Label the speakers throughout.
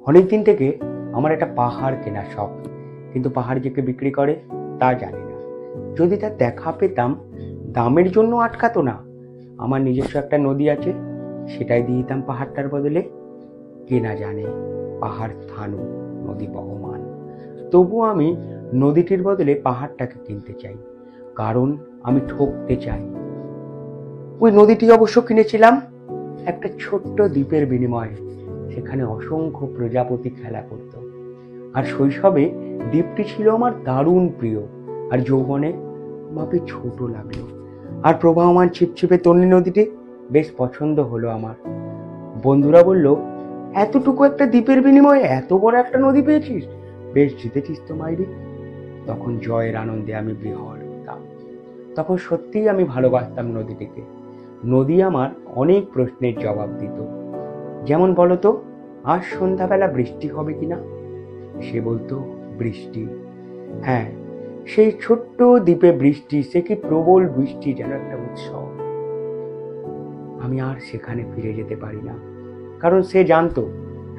Speaker 1: অনেকদিন থেকে আমার একটা পাহাড় কেনার শখ, কিন্তু পাহাড় যে কে বিক্রি করে তা জানি না। যদি তার দেখা পেতাম, দামের জন্য আটকাতো না। আমার নিজস্ব একটা নদী আছে, সেটাই দিয়ে দিতাম পাহাড়টার বদলে। কে না জানে পাহাড় স্থানু, নদী বহমান। তবুও আমি নদীটির বদলে পাহাড়টাকে কিনতে চাই, কারণ আমি ঠকতে চাই। ওই নদীটি অবশ্য কিনেছিলাম একটা ছোট্ট দ্বীপের বিনিময়ে। সেখানে অসংখ্য প্রজাপতি খেলা করত, আর শৈশবে দ্বীপটি ছিল আমার দারুণ প্রিয়। আর যৌবনে মাপে ছোট লাগলো। আর প্রবাহমান ছিপছিপে তন্নি নদীটি বেশ পছন্দ হলো আমার। বন্ধুরা বলল, এতটুকু একটা দ্বীপের বিনিময়ে এত বড় একটা নদী পেয়েছিস, বেশ জিতেছিস তো মাইরি। তখন জয়ের আনন্দে আমি বিহর হতাম। তখন সত্যিই আমি ভালোবাসতাম নদীটিকে। নদী আমার অনেক প্রশ্নের জবাব দিত। যেমন বলতো, আজ সন্ধ্যাবেলা বৃষ্টি হবে কিনা? সে বলতো, বৃষ্টি। হ্যাঁ, সেই ছোট্ট দ্বীপে বৃষ্টি, সে কি প্রবল বৃষ্টি, যেন একটা উৎসব। আমি আর সেখানে ফিরে যেতে পারি না, কারণ সে জানতো,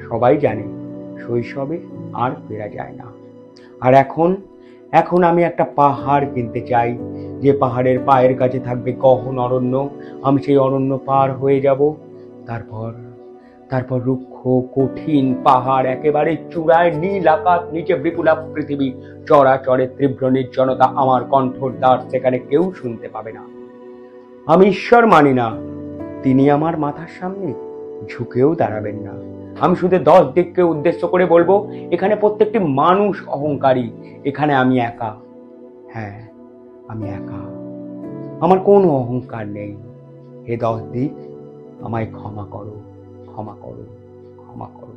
Speaker 1: সবাই জানে, শৈশবে আর ফেরা যায় না। আর এখন আমি একটা পাহাড় কিনতে চাই, যে পাহাড়ের পায়ের কাছে থাকবে গহন অরণ্য। আমি সেই অরণ্য পার হয়ে যাব। তারপর রুক্ষ কঠিন পাহাড়, একেবারে চূড়ায় নীল আকাশ, নিচে বিপুলা পৃথিবী, চরাচরের তীব্র নির্জনতা। আমার কণ্ঠর দ্বার সেখানে কেউ শুনতে পাবে না। আমি ঈশ্বর মানি না, তিনি আমার মাথার সামনে ঝুঁকেও দাঁড়াবেন না। আমি শুধু 10 দিককে উদ্দেশ্য করে বলবো, এখানে প্রত্যেকটি মানুষ অহংকারী। এখানে আমি একা। হ্যাঁ, আমি একা। আমার কোনো অহংকার নেই। হে 10 দিক, আমায় ক্ষমা করো, ক্ষমা করো, ক্ষমা করো।